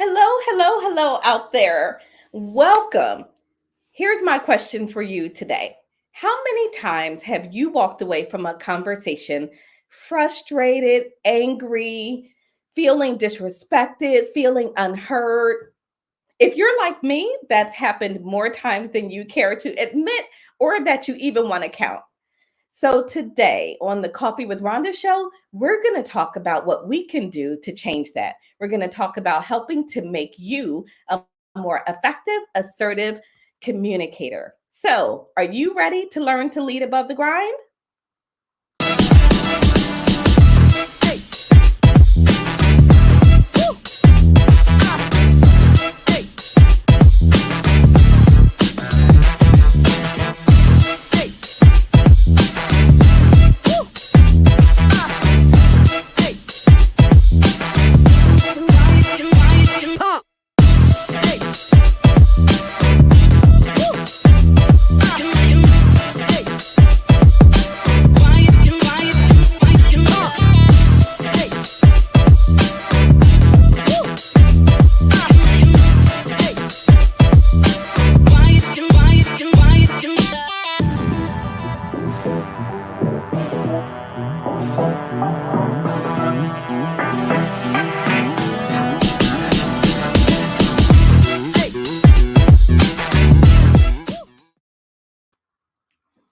Hello out there. Welcome. Here's my question for you today. How many times have you walked away from a conversation frustrated, angry, feeling disrespected, feeling unheard? If you're like me, that's happened more times than you care to admit or that you even want to count. So, today on the Coffee with Rhonda show, we're going to talk about what we can do to change that. We're going to talk about helping to make you a more effective, assertive communicator. So, are you ready to learn to lead above the grind?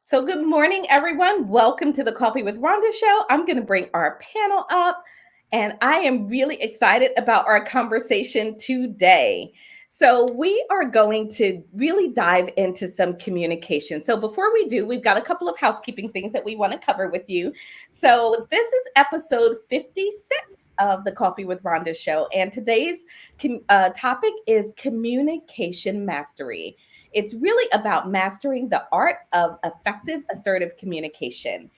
So, good morning, everyone. Welcome to the Coffee with Rhonda show. I'm going to bring our panel up, and I am really excited about our conversation today. So, we are going to really dive into some communication. So, before we do, we've got a couple of housekeeping things that we want to cover with you. So, this is episode 56 of the Coffee with Rhonda show, and today's topic is communication mastery. It's really about mastering the art of effective, assertive communication.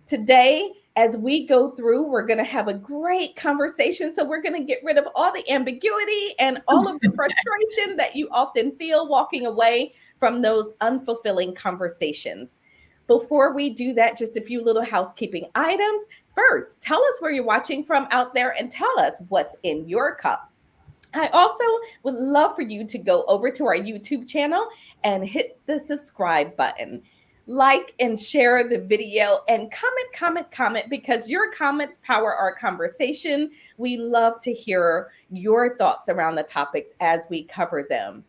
Today, as we go through, we're going to have a great conversation. So, we're going to get rid of all the ambiguity and all of the frustration that you often feel walking away from those unfulfilling conversations. Before we do that, just a few little housekeeping items. First, tell us where you're watching from out there and tell us what's in your cup. I also would love for you to go over to our YouTube channel and hit the subscribe button. Like and share the video and comment because your comments power our conversation. We love to hear your thoughts around the topics as we cover them.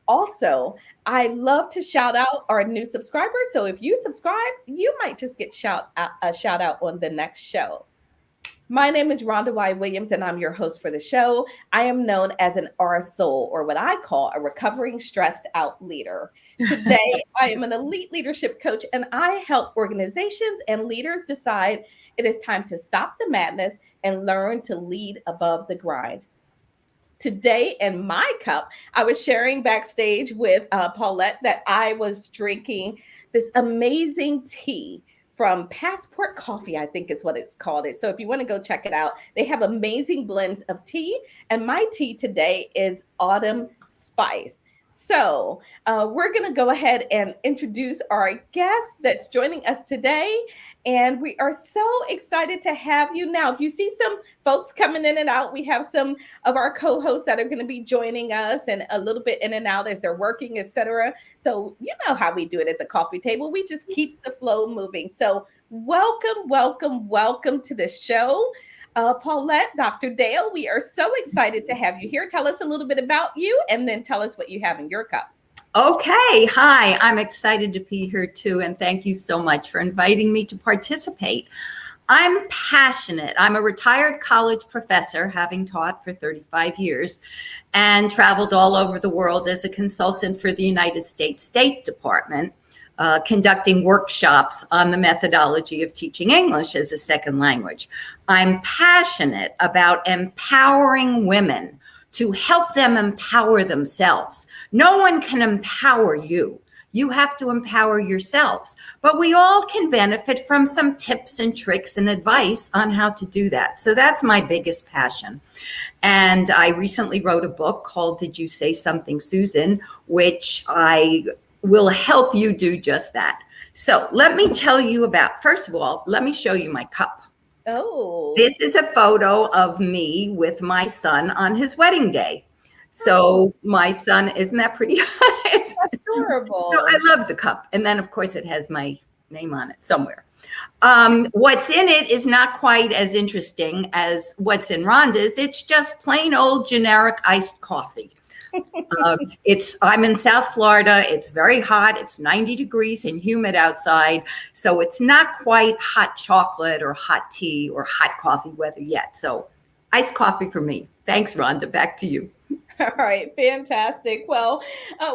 Also, I love to shout out our new subscribers. So if you subscribe, you might just get a shout out on the next show. My name is Rhonda Y. Williams, and I'm your host for the show. I am known as an R soul, or what I call a recovering stressed out leader. Today, I am an elite leadership coach, and I help organizations and leaders decide it is time to stop the madness and learn to lead above the grind. Today, in my cup, I was sharing backstage with Paulette that I was drinking this amazing tea from Passport Coffee, I think is what it's called. So if you want to go check it out, they have amazing blends of tea. And my tea today is Autumn Spice. So we're going to go ahead and introduce our guest that's joining us today. And we are so excited to have you. Now, if you see some folks coming in and out, we have some of our co-hosts that are going to be joining us and a little bit in and out as they're working, etc. So you know how we do it at the coffee table. We just keep the flow moving. So welcome to the show. Paulette, Dr. Dale, we are so excited to have you here. Tell us a little bit about you and then tell us what you have in your cup. Okay. Hi, I'm excited to be here too. And thank you so much for inviting me to participate. I'm passionate. I'm a retired college professor, having taught for 35 years and traveled all over the world as a consultant for the United States State Department, conducting workshops on the methodology of teaching English as a second language. I'm passionate about empowering women to help them empower themselves. No one can empower you. You have to empower yourselves. But we all can benefit from some tips and tricks and advice on how to do that. So that's my biggest passion. And I recently wrote a book called Did You Say Something, Susan, which I will help you do just that. So let me tell you about, first of all, let me show you my cup. Oh. This is a photo of me with my son on his wedding day. So my son, isn't that pretty? Adorable. So I love the cup. And then, of course, it has my name on it somewhere. What's in it is not quite as interesting as what's in Rhonda's. It's just plain old generic iced coffee. I'm in South Florida. It's very hot. It's 90 degrees and humid outside. So it's not quite hot chocolate or hot tea or hot coffee weather yet. So iced coffee for me. Thanks, Rhonda. Back to you. All right, fantastic. Well,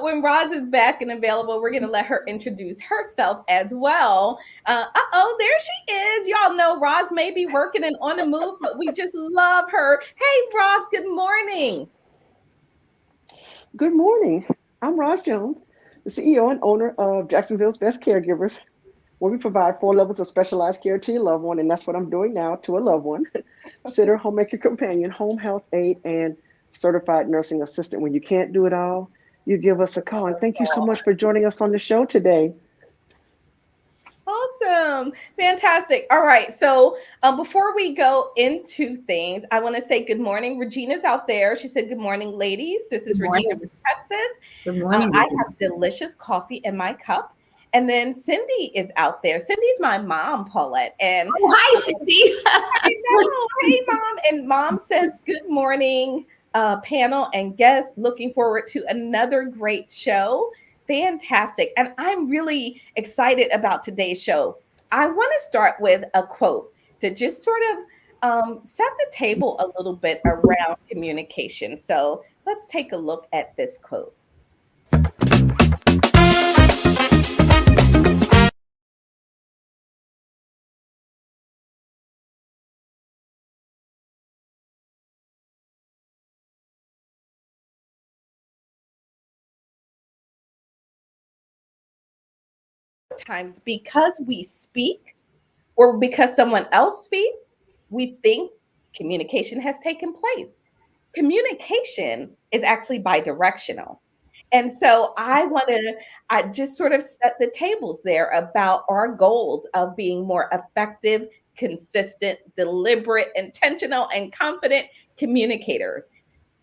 when Roz is back and available, we're going to let her introduce herself as well. There she is. Y'all know Roz may be working and on the move, but we just love her. Hey, Roz, good morning. Good morning. I'm Roz Jones, the CEO and owner of Jacksonville's Best Caregivers, where we provide 4 levels of specialized care to your loved one, and that's what I'm doing now to a loved one. Sitter, homemaker companion, home health aide, and certified nursing assistant. When you can't do it all, you give us a call. And thank you so much for joining us on the show today. Awesome. Fantastic. All right. So before we go into things, I want to say good morning. Regina's out there. She said, good morning, ladies. This is Regina from Texas. Good morning. I have delicious coffee in my cup. And then Cindy is out there. Cindy's my mom, Paulette. And hi, Cindy. I know. Hey, Mom. And Mom says, good morning, panel and guests. Looking forward to another great show. Fantastic. And I'm really excited about today's show. I want to start with a quote to just sort of set the table a little bit around communication. So let's take a look at this quote. Times because we speak or because someone else speaks, we think communication has taken place. Communication is actually bidirectional. And so I just sort of set the tables there about our goals of being more effective, consistent, deliberate, intentional, and confident communicators.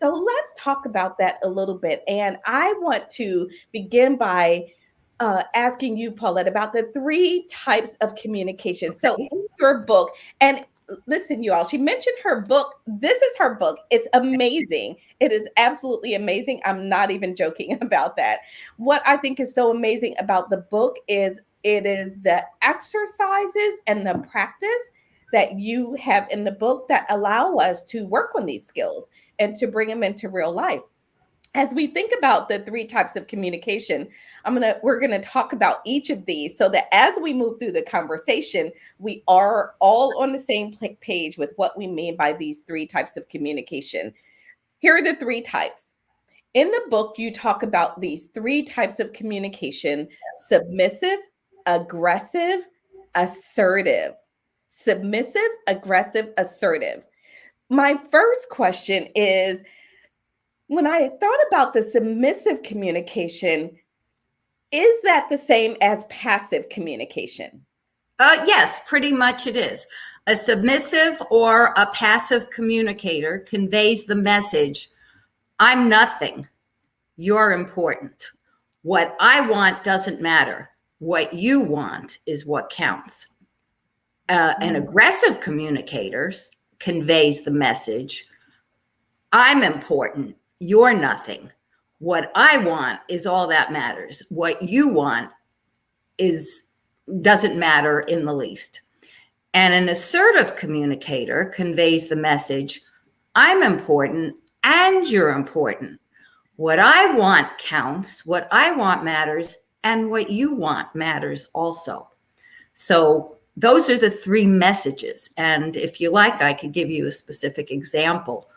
So let's talk about that a little bit. And I want to begin by asking you, Paulette, about the 3 types of communication. So in your book, and listen, you all, she mentioned her book. This is her book. It's amazing. It is absolutely amazing. I'm not even joking about that. What I think is so amazing about the book is it is the exercises and the practice that you have in the book that allow us to work on these skills and to bring them into real life. As we think about the 3 types of communication, we're going to talk about each of these so that as we move through the conversation, we are all on the same page with what we mean by these 3 types of communication. Here are the 3 types. In the book, you talk about these 3 types of communication: submissive, aggressive, assertive. Submissive, aggressive, assertive. My first question is, when I thought about the submissive communication, is that the same as passive communication? Yes, pretty much it is. A submissive or a passive communicator conveys the message, I'm nothing, you're important. What I want doesn't matter. What you want is what counts. An aggressive communicator conveys the message, I'm important, you're nothing. What I want is all that matters. What you want doesn't matter in the least. And an assertive communicator conveys the message, I'm important and you're important. What I want counts, what I want matters, and what you want matters also. So those are the 3 messages. And if you like, I could give you a specific example.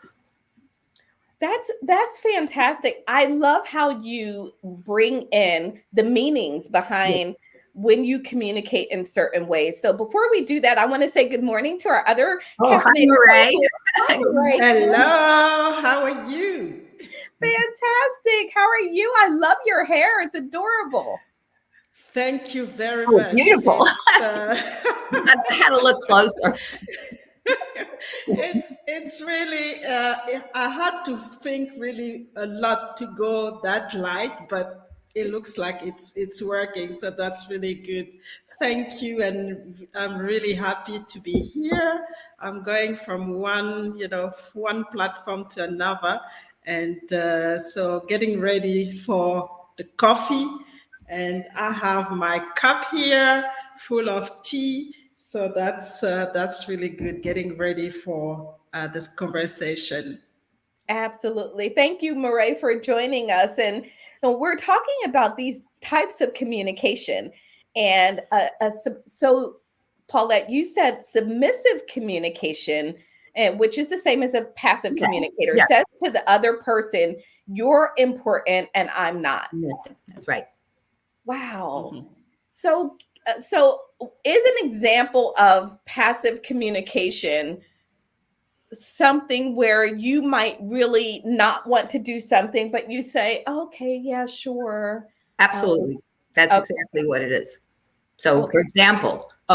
That's fantastic. I love how you bring in the meanings behind when you communicate in certain ways. So before we do that, I want to say good morning to our other hi, Mireille. Hi, Mireille. Hello, how are you? Fantastic. How are you? I love your hair. It's adorable. Thank you very much. Beautiful. I had to look closer. It's really I had to think really a lot to go that light, but it looks like it's working, so that's really good. Thank you, and I'm really happy to be here. I'm going from one platform to another, and so getting ready for the coffee, and I have my cup here full of tea. So that's really good. Getting ready for this conversation. Absolutely. Thank you, Mireille, for joining us. And we're talking about these types of communication. And so, Paulette, you said submissive communication, which is the same as a passive Yes. communicator, Yes. says to the other person, "You're important and I'm not." That's right. Wow. Mhm. So is an example of passive communication something where you might really not want to do something, but you say, "Okay, yeah, sure." Absolutely. That's Okay, exactly what it is. So, for okay. example, a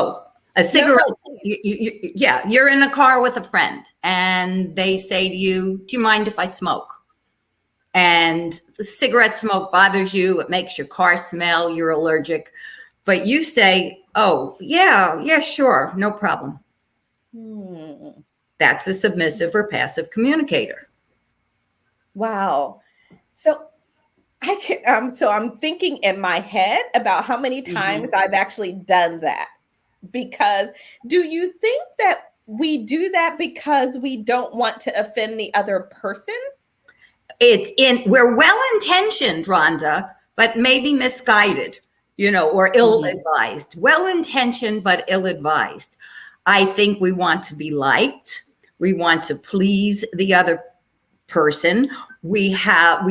No, cigarette. no, please. Yeah, you're in a car with a friend, and they say to you, "Do you mind if I smoke?" And the cigarette smoke bothers you. It makes your car smell. You're allergic, but you say, "Oh, yeah, sure, no problem." Hmm. That's a submissive or passive communicator. Wow. So so I'm thinking in my head about how many times I've actually done that. Because do you think that we do that because we don't want to offend the other person? We're well intentioned, Rhonda, but maybe misguided, or ill advised. Well intentioned, but ill advised. I think we want to be liked. We want to please the other person. We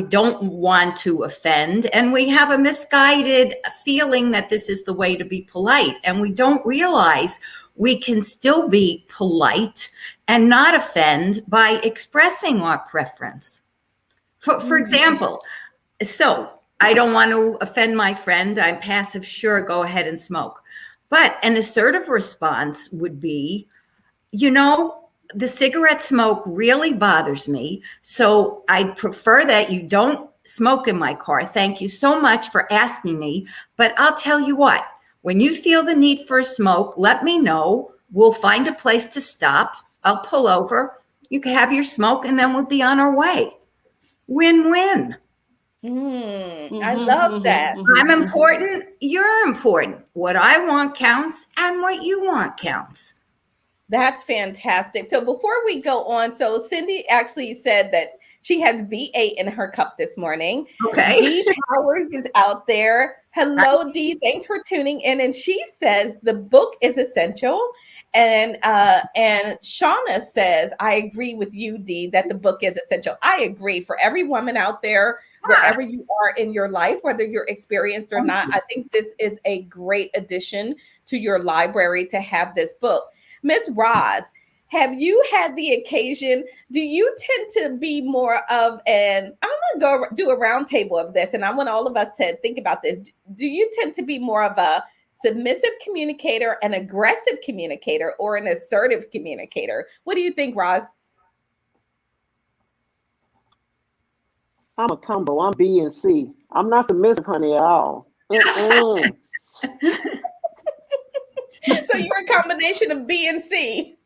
don't want to offend, and we have a misguided feeling that this is the way to be polite. And we don't realize we can still be polite and not offend by expressing our preference. For example, so I don't want to offend my friend. I'm passive, sure, go ahead and smoke. But an assertive response would be, the cigarette smoke really bothers me. So I'd prefer that you don't smoke in my car. Thank you so much for asking me. But I'll tell you what, when you feel the need for a smoke, let me know. We'll find a place to stop. I'll pull over. You can have your smoke and then we'll be on our way. Win-win. I love that. I'm important. You're important. What I want counts and what you want counts. That's fantastic. So before we go on, so Cindy actually said that she has V8 in her cup this morning. Okay. Dee Powers is out there. Hello, Dee. Thanks for tuning in. And she says the book is essential. And Shauna says, I agree with you, Dee, that the book is essential. I agree. For every woman out there, wherever you are in your life, whether you're experienced or not, I think this is a great addition to your library to have this book. Miss Roz, have you had the occasion? Do you tend to be more of I'm going to go do a roundtable of this, and I want all of us to think about this. Do you tend to be more of a submissive communicator, an aggressive communicator, or an assertive communicator? What do you think, Roz? I'm a combo. I'm B and C. I'm not submissive, honey, at all. So you're a combination of B and C.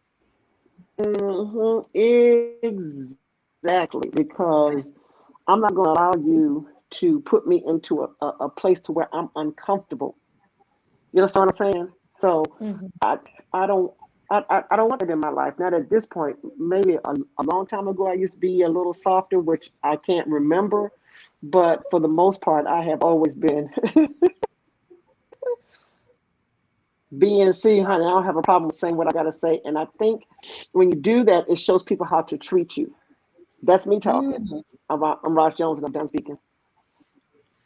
Exactly, because I'm not going to allow you to put me into a place to where I'm uncomfortable. You understand what I'm saying? So I don't want that in my life. Not at this point. Maybe a long time ago, I used to be a little softer, which I can't remember. But for the most part, I have always been B and C, honey. I don't have a problem with saying what I got to say. And I think when you do that, it shows people how to treat you. That's me talking. I'm Ross Jones, and I'm done speaking.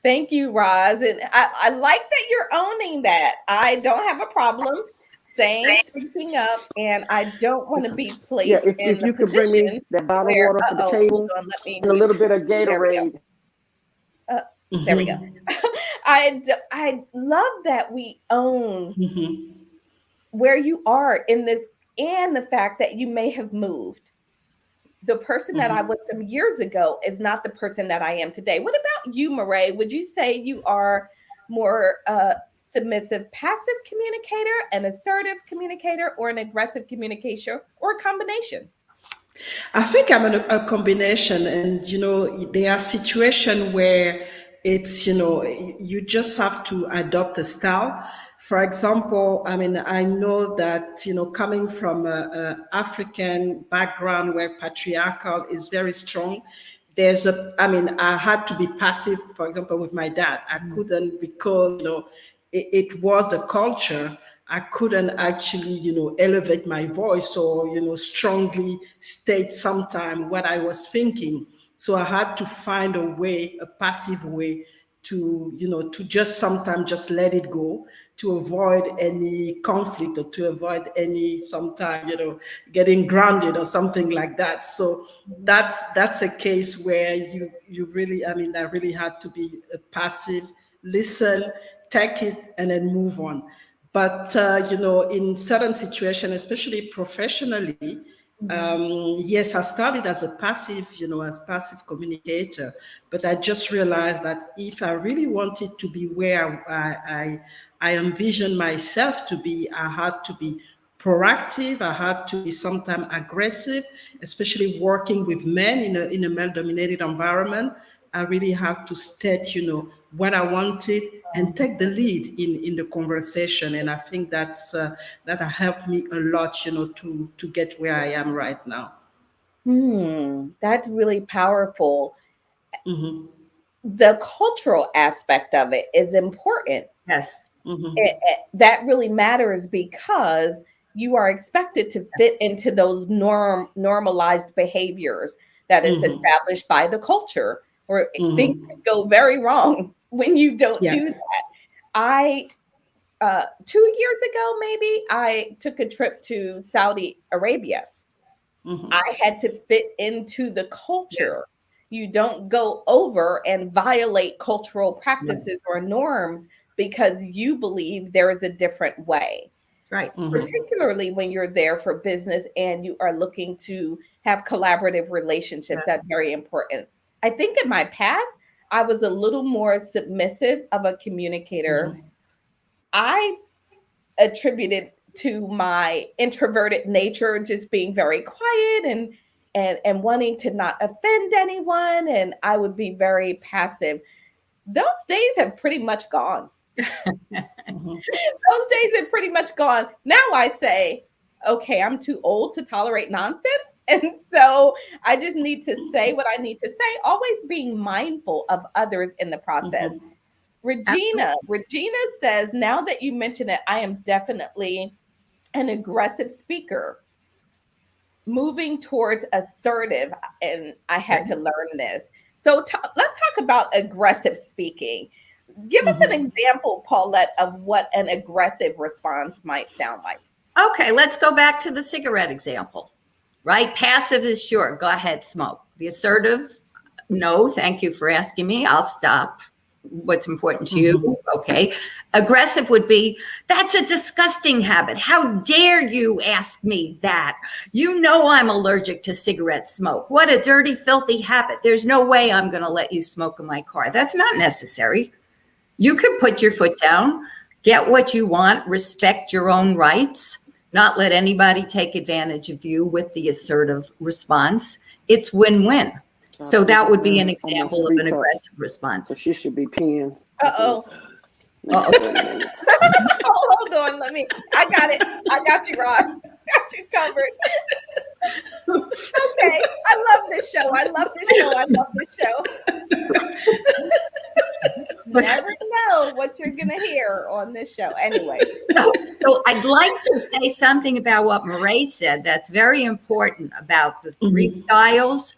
Thank you, Roz. And I like that you're owning that. I don't have a problem speaking up, and I don't want to be Yeah, placed in if the you could bring me position that bottle of where, water for the hold table on, let me and a little bit of there we go. Gatorade. There we go. I love that we own where you are in this and the fact that you may have moved. The person that I was some years ago is not the person that I am today. What about you, Mireille? Would you say you are more submissive, passive communicator, an assertive communicator, or an aggressive communicator, or a combination? I think I'm a combination, and there are situations where it's you just have to adopt a style. For example, I mean, I know that coming from a African background where patriarchal is very strong, I had to be passive. For example, with my dad, I couldn't, because it was the culture. I couldn't actually, elevate my voice or, strongly state sometime what I was thinking. So I had to find a way, a passive way to, to just sometimes just let it go, to avoid any conflict or to avoid any sometime, getting grounded or something like that. So that's a case where you really, I really had to be a passive, listen, take it, and then move on. But in certain situations, especially professionally, yes, I started as a passive, as passive communicator. But I just realized that if I really wanted to be where I envision myself to be, I had to be proactive. I had to be sometimes aggressive, especially working with men in a male-dominated environment. I really have to state, what I wanted and take the lead in the conversation. And I think that helped me a lot, to get where I am right now. That's really powerful. Mm-hmm. The cultural aspect of it is important. Yes. Mm-hmm. That really matters, because you are expected to fit into those normalized behaviors that is established by the culture, or things can go very wrong when you don't do that. I 2 years ago, maybe, I took a trip to Saudi Arabia. I had to fit into the culture. You don't go over and violate cultural practices or norms because you believe there is a different way. That's right. Particularly when you're there for business and you are looking to have collaborative relationships. That's very important. I think in my past, I was a little more submissive of a communicator. I attributed to my introverted nature, just being very quiet and wanting to not offend anyone. And I would be very passive. Those days have pretty much gone. Those days have pretty much gone. Now I say, okay, I'm too old to tolerate nonsense. And so I just need to say what I need to say, always being mindful of others in the process. Regina says, now that you mention it, I am definitely an aggressive speaker, moving towards assertive, and I had to learn this. So let's talk about aggressive speaking. Give us an example, Paulette, of what an aggressive response might sound like. Okay, let's go back to the cigarette example, right? Passive is sure, go ahead, smoke. The assertive, no, thank you for asking me, I'll stop. What's important to you? Okay. Aggressive would be, that's a disgusting habit. How dare you ask me that? You know I'm allergic to cigarette smoke. What a dirty, filthy habit. There's no way I'm going to let you smoke in my car. That's not necessary. You can put your foot down, get what you want, respect your own rights, not let anybody take advantage of you with the assertive response. It's win-win. So that would be an example of an aggressive response. So she should be peeing. Hold on, I got it. I got you, Ross. Got you covered. Okay, I love this show. Never know what you're going to hear on this show. Anyway. So I'd like to say something about what Mireille said. That's very important about the three styles.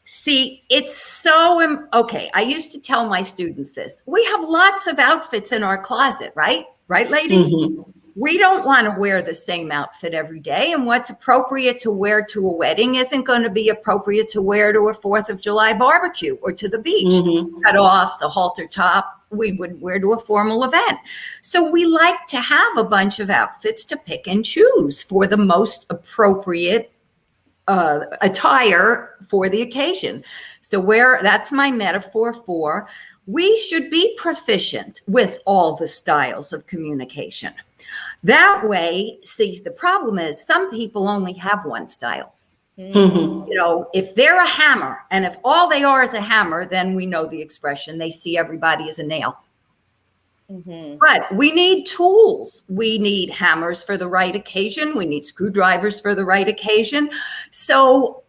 See, it's so, okay, I used to tell my students this. We have lots of outfits in our closet, right? Right, ladies? We don't want to wear the same outfit every day. And what's appropriate to wear to a wedding isn't going to be appropriate to wear to a 4th of July barbecue or to the beach. Cut-offs, a halter top, we would wear to a formal event. So we like to have a bunch of outfits to pick and choose for the most appropriate attire for the occasion. So that's my metaphor for, we should be proficient with all the styles of communication. That way, see, the problem is some people only have one style. Mm-hmm. You know, if they're a hammer, and if all they are is a hammer, then we know the expression, they see everybody as a nail. Mm-hmm. But we need tools. We need hammers for the right occasion. We need screwdrivers for the right occasion. So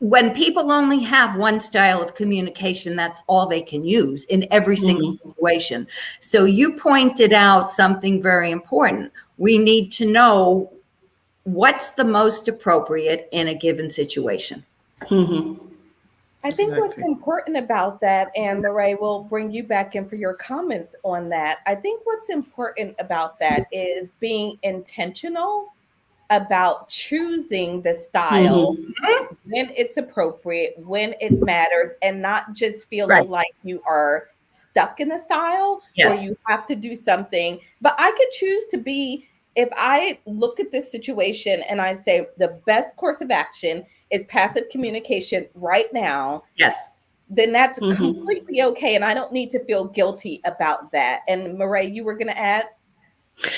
when people only have one style of communication, that's all they can use in every single situation. So you pointed out something very important. We need to know what's the most appropriate in a given situation. Mm-hmm. I think what's Exactly. important about that, and Mireille, will bring you back in for your comments on that. I think what's important about that is being intentional about choosing the style when it's appropriate, when it matters, and not just feeling Right. like you are stuck in the style or Yes. you have to do something. But I could choose to be, if I look at this situation and I say the best course of action is passive communication right now, Yes. then that's Mhm. completely okay. And I don't need to feel guilty about that. And Mireille, you were going to add?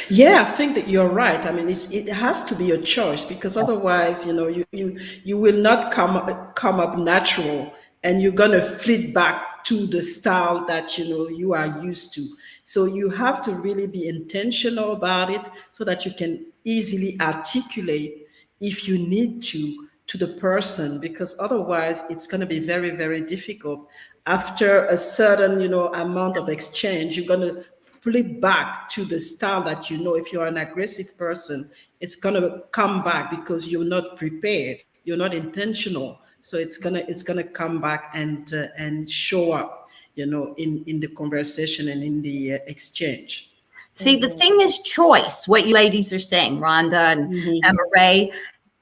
Yeah, I think that you're right. I mean, it has to be a choice, because otherwise, you will not come up natural, and you're gonna flit back to the style that you are used to. So you have to really be intentional about it, so that you can easily articulate if you need to the person, because otherwise it's going to be very, very difficult. After a certain amount of exchange, you're going to flip back to the style that if you're an aggressive person, it's going to come back because you're not prepared, you're not intentional. So it's gonna come back and show up in the conversation and in the exchange. See, the thing is choice, what you ladies are saying, Rhonda and Mireille.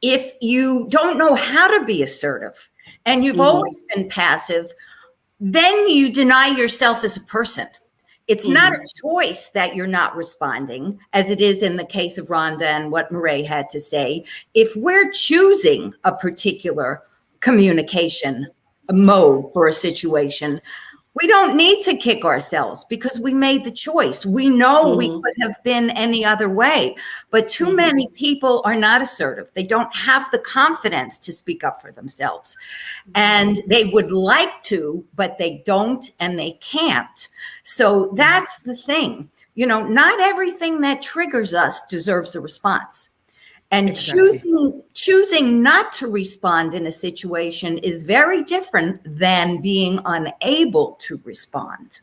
If you don't know how to be assertive and you've always been passive, then you deny yourself as a person. It's not a choice that you're not responding, as it is in the case of Rhonda and what Mireille had to say. If we're choosing a particular communication mode for a situation, we don't need to kick ourselves because we made the choice. We know we could have been any other way, but too many people are not assertive. They don't have the confidence to speak up for themselves, and they would like to, but they don't and they can't. So that's the thing. Not everything that triggers us deserves a response. And Exactly. choosing not to respond in a situation is very different than being unable to respond.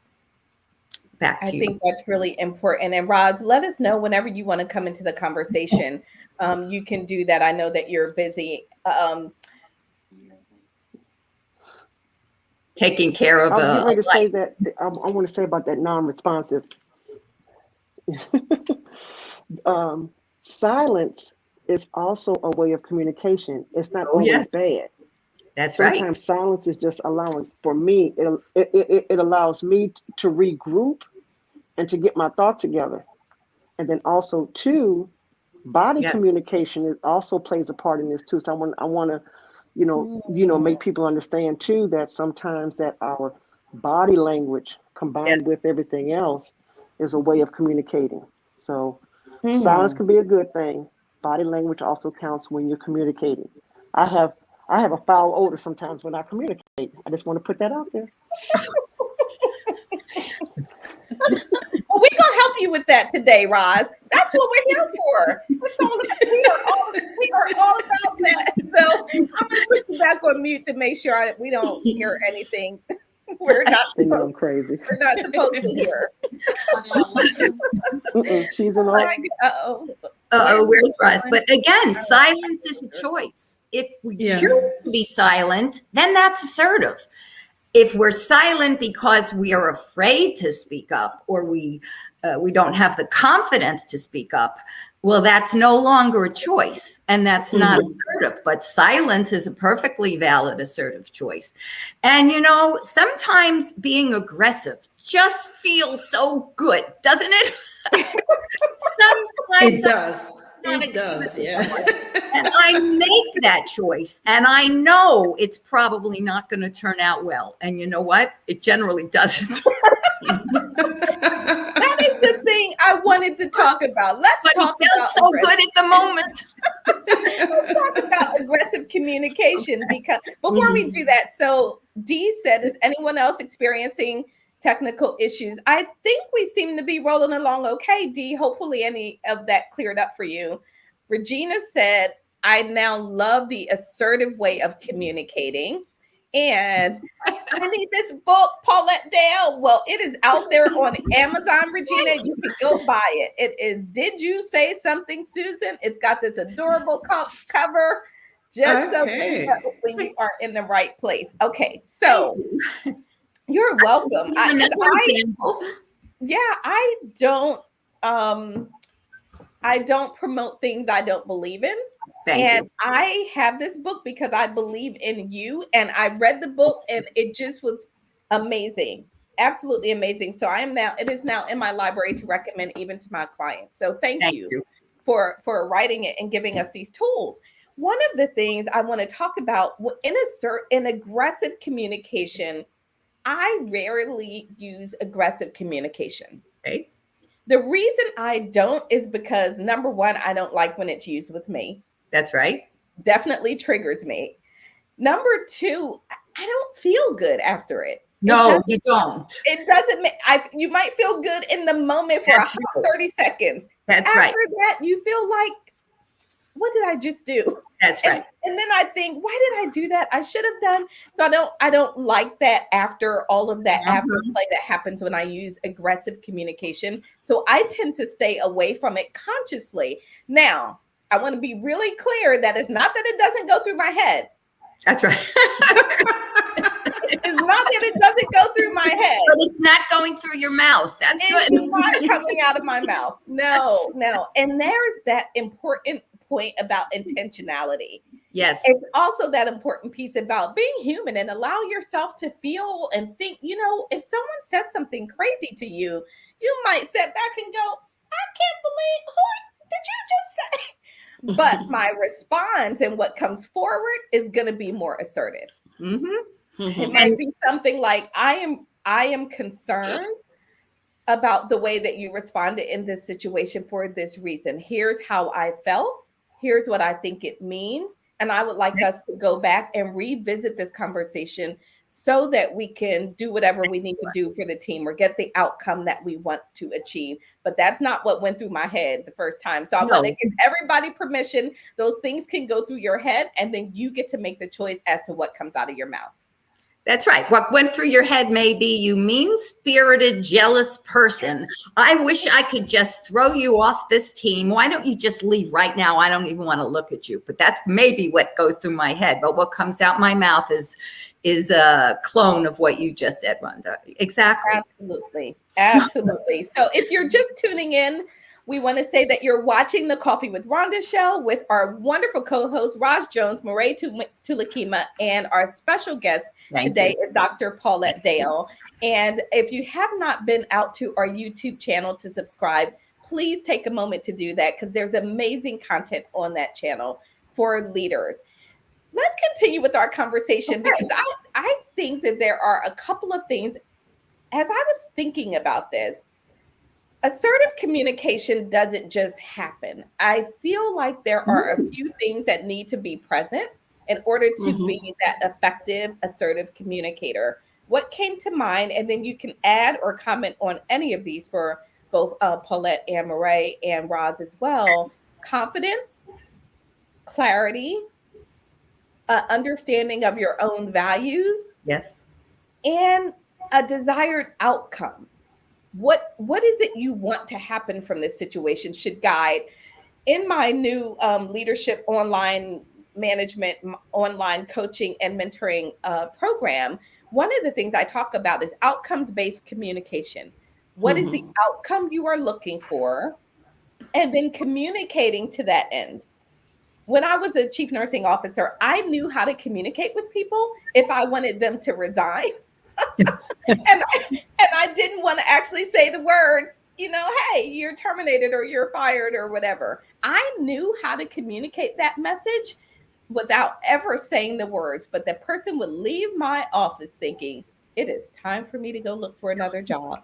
Back to I you. think that's really important. And Roz, let us know whenever you want to come into the conversation. You can do that. I know that you're busy. Taking care of I was getting ready to say life. that I want to say about that non-responsive. Silence is also a way of communication. It's not Oh, always yes. bad. That's right. Sometimes silence is just allowing, for me, it allows me to regroup and to get my thoughts together. And then also too, body Yes. communication also plays a part in this too. So I want to, make people understand too that sometimes that our body language combined Yes. with everything else is a way of communicating. So silence Hmm. can be a good thing. Body language also counts when you're communicating. I have a foul odor sometimes when I communicate. I just want to put that out there. Well, we're gonna help you with that today, Roz. That's what we're here for. That's all. We are all about that. So I'm gonna put you back on mute to make sure we don't hear anything. We're not They know I'm supposed. crazy. We're not supposed to hear. She's in all. Where's Roz? But again, silence is a choice. If we Yeah. choose to be silent, then that's assertive. If we're silent because we are afraid to speak up, or we don't have the confidence to speak up, Well, that's no longer a choice, and that's not assertive, but silence is a perfectly valid assertive choice. And, sometimes being aggressive just feels so good, doesn't it? Sometimes It does. I want to It give it does. to Yeah. someone, and I make that choice, and I know it's probably not going to turn out well. And you know what? It generally doesn't. That is the thing I wanted to talk about. Let's But talk it about felt so good at the moment. Let's talk about aggressive communication, because before we do that, so Dee said, is anyone else experiencing technical issues? I think we seem to be rolling along okay, Dee. Hopefully any of that cleared up for you. Regina said, I now love the assertive way of communicating. And I need this book, Paulette Dale. Well, it is out there on Amazon, Regina. You can go buy it. It is Did You Say Something, Susan? It's got this adorable cover, just so you know when you are in the right place. Okay, so you're welcome. I don't promote things I don't believe in. Thank you. I have this book because I believe in you, and I read the book and it just was amazing. Absolutely amazing. So it is now in my library to recommend even to my clients. So thank you for writing it and giving us these tools. One of the things I want to talk about in aggressive communication, I rarely use aggressive communication. Okay. The reason I don't is because, number one, I don't like when it's used with me. That's right. Definitely triggers me. Number two, I don't feel good after it. No, you don't. It doesn't make, you might feel good in the moment for 30 seconds. That's after right. After that, you feel like, what did I just do? That's right. And then I think, why did I do that? I should have done. So I don't like that after all of that afterplay that happens when I use aggressive communication. So I tend to stay away from it consciously. Now, I want to be really clear that it's not that it doesn't go through my head. That's right. It's not that it doesn't go through my head. But it's not going through your mouth. That's it's good. It's not coming out of my mouth. No. And there's that important point about intentionality. Yes. It's also that important piece about being human and allow yourself to feel and think, if someone said something crazy to you, you might sit back and go, I can't believe, who did you just say? But my response and what comes forward is going to be more assertive. It might be something like, I am concerned about the way that you responded in this situation for this reason. Here's how I felt. Here's what I think it means. And I would like us to go back and revisit this conversation so that we can do whatever we need to do for the team or get the outcome that we want to achieve. But that's not what went through my head the first time. So I want to give everybody permission. Those things can go through your head, and then you get to make the choice as to what comes out of your mouth. That's right. What went through your head may be, you mean-spirited, jealous person. I wish I could just throw you off this team. Why don't you just leave right now? I don't even want to look at you. But that's maybe what goes through my head. But what comes out my mouth is a clone of what you just said, Rhonda. Exactly. Absolutely. So if you're just tuning in, we want to say that you're watching the Coffee with Rhonda show with our wonderful co-hosts, Roz Jones, Mireille Tulakima, and our special guest today is Dr. Paulette Dale. And if you have not been out to our YouTube channel to subscribe, please take a moment to do that, because there's amazing content on that channel for leaders. Let's continue with our conversation, because I think that there are a couple of things. As I was thinking about this, assertive communication doesn't just happen. I feel like there are a few things that need to be present in order to be that effective, assertive communicator. What came to mind, and then you can add or comment on any of these for both Paulette and Mireille and Roz as well. Confidence, clarity, understanding of your own values. Yes. And a desired outcome. What is it you want to happen from this situation should guide. In my new leadership online management, online coaching and mentoring program, one of the things I talk about is outcomes-based communication. What is the outcome you are looking for? and then communicating to that end. When I was a chief nursing officer, I knew how to communicate with people if I wanted them to resign. And I didn't want to actually say the words, hey, you're terminated or you're fired or whatever. I knew how to communicate that message without ever saying the words, but the person would leave my office thinking, it is time for me to go look for another job.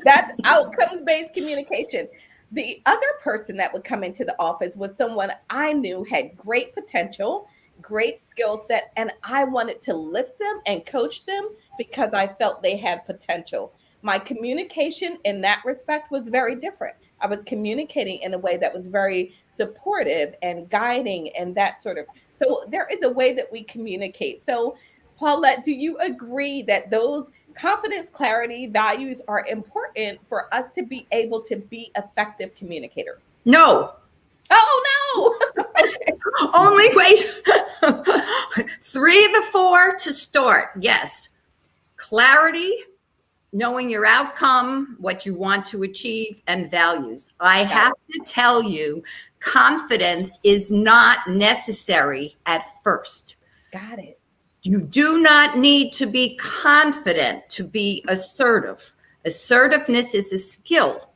That's outcomes-based communication. The other person that would come into the office was someone I knew had great potential, great skill set, and I wanted to lift them and coach them because I felt they had potential. My communication in that respect was very different. I was communicating in a way that was very supportive and guiding and that sort of. So there is a way that we communicate. So Paulette, do you agree that those confidence, clarity, values are important for us to be able to be effective communicators? No. Oh, no. Only wait. 3 of the 4 to start. Yes. Clarity, knowing your outcome, what you want to achieve, and values. I have to tell you, confidence is not necessary at first. Got it. You do not need to be confident to be assertive. Assertiveness is a skill.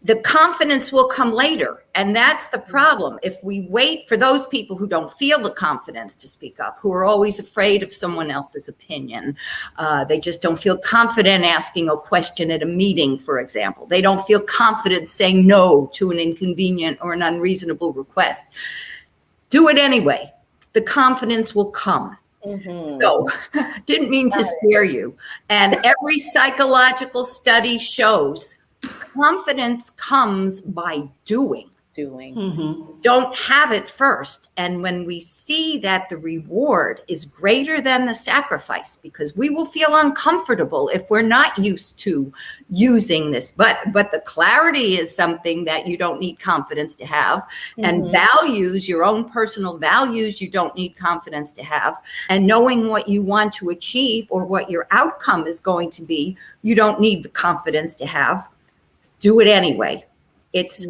The confidence will come later. And that's the problem. If we wait for those people who don't feel the confidence to speak up, who are always afraid of someone else's opinion, they just don't feel confident asking a question at a meeting, for example. They don't feel confident saying no to an inconvenient or an unreasonable request. Do it anyway. The confidence will come. Mm-hmm. So didn't mean to scare you. And every psychological study shows confidence comes by doing. Mm-hmm. Don't have it first. And when we see that the reward is greater than the sacrifice, because we will feel uncomfortable if we're not used to using this. But the clarity is something that you don't need confidence to have. Mm-hmm. And values, your own personal values, you don't need confidence to have. And knowing what you want to achieve or what your outcome is going to be, you don't need the confidence to have. Do it anyway. It's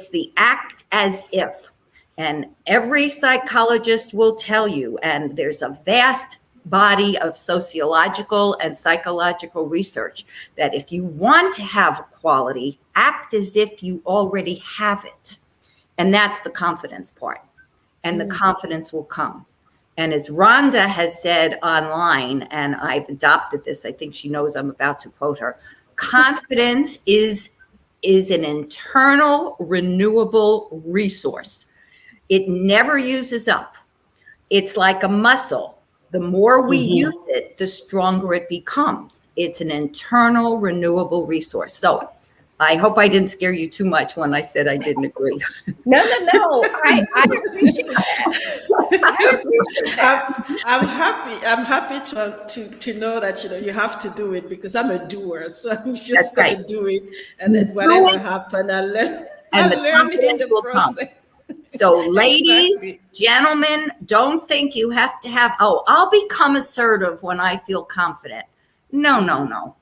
the act as if. And every psychologist will tell you, and there's a vast body of sociological and psychological research, that if you want to have quality, act as if you already have it. And that's the confidence part. And the confidence will come. And as Rhonda has said online, and I've adopted this, I think she knows I'm about to quote her, confidence is an internal renewable resource. It never uses up. It's like a muscle. The more we use it, the stronger it becomes. It's an internal renewable resource. So I hope I didn't scare you too much when I said I didn't agree. No. I appreciate that. I appreciate that. I'm happy to know that you have to do it, because I'm a doer. So I'm just going to do it, and then whatever happens, I'll learn. And I'll learn in the process. So ladies, gentlemen, don't think you have to have, I'll become assertive when I feel confident. No.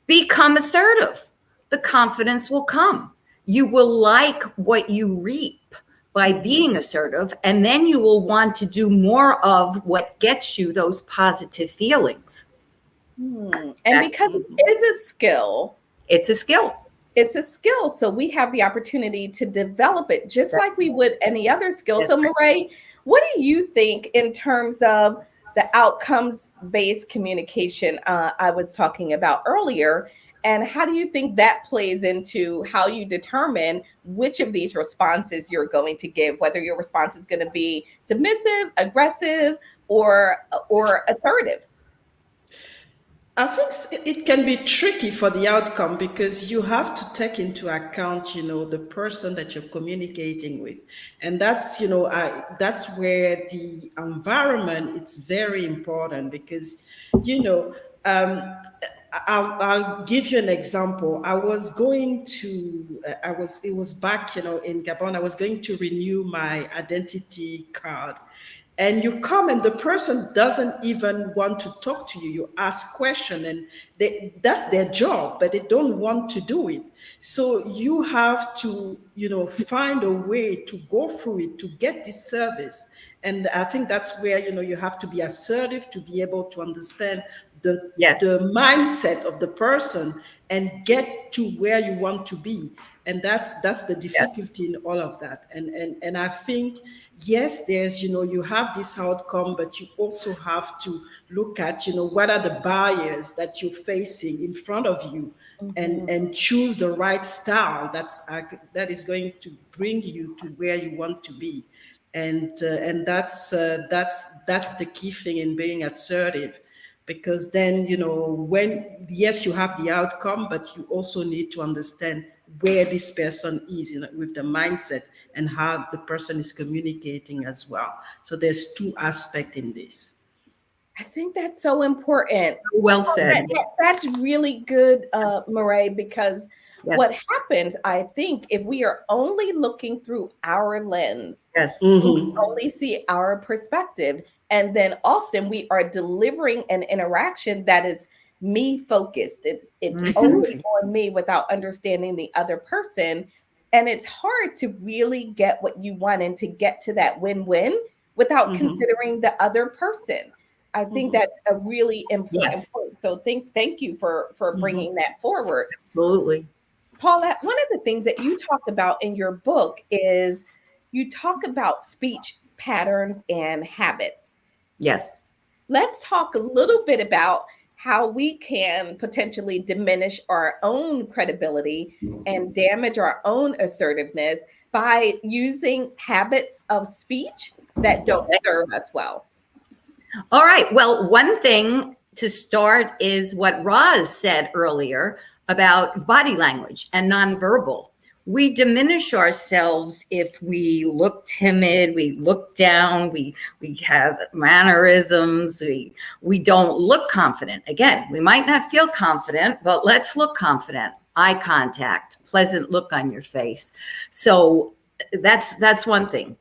Become assertive. The confidence will come. You will like what you reap by being assertive, and then you will want to do more of what gets you those positive feelings. And because it is a skill. It's a skill. It's a skill. So we have the opportunity to develop it just like we would any other skill. So Mireille, what do you think in terms of the outcomes-based communication I was talking about earlier? And how do you think that plays into how you determine which of these responses you're going to give, whether your response is going to be submissive, aggressive, or assertive? I think it can be tricky for the outcome, because you have to take into account, the person that you're communicating with. And that's, that's where the environment is very important, because, I'll give you an example. It was back, in Gabon. I was going to renew my identity card. and you come and the person doesn't even want to talk to you. You ask question and that's their job, but they don't want to do it. So you have to, find a way to go through it to get this service. And I think that's where, you have to be assertive to be able to understand the mindset of the person and get to where you want to be. And that's the difficulty in all of that. And I think, yes, there's, you have this outcome, but you also have to look at, what are the barriers that you're facing in front of you, and choose the right style that is going to bring you to where you want to be. And that's the key thing in being assertive. Because then, when, yes, you have the outcome, but you also need to understand where this person is, with the mindset and how the person is communicating as well. So there's two aspects in this. I think that's so important. Well said. That's really good, Mireille, because what happens, I think, if we are only looking through our lens, we only see our perspective, and then often we are delivering an interaction that is me focused. It's only on me without understanding the other person. And it's hard to really get what you want and to get to that win-win without considering the other person. I think that's a really important point. So thank you for bringing that forward. Absolutely. Paulette, one of the things that you talk about in your book is you talk about speech patterns and habits. Yes. Let's talk a little bit about how we can potentially diminish our own credibility and damage our own assertiveness by using habits of speech that don't serve us well. All right. Well, one thing to start is what Roz said earlier about body language and nonverbal. We diminish ourselves if we look timid, we look down, we have mannerisms, we don't look confident. Again, we might not feel confident, but let's look confident. Eye contact, pleasant look on your face. So that's one thing.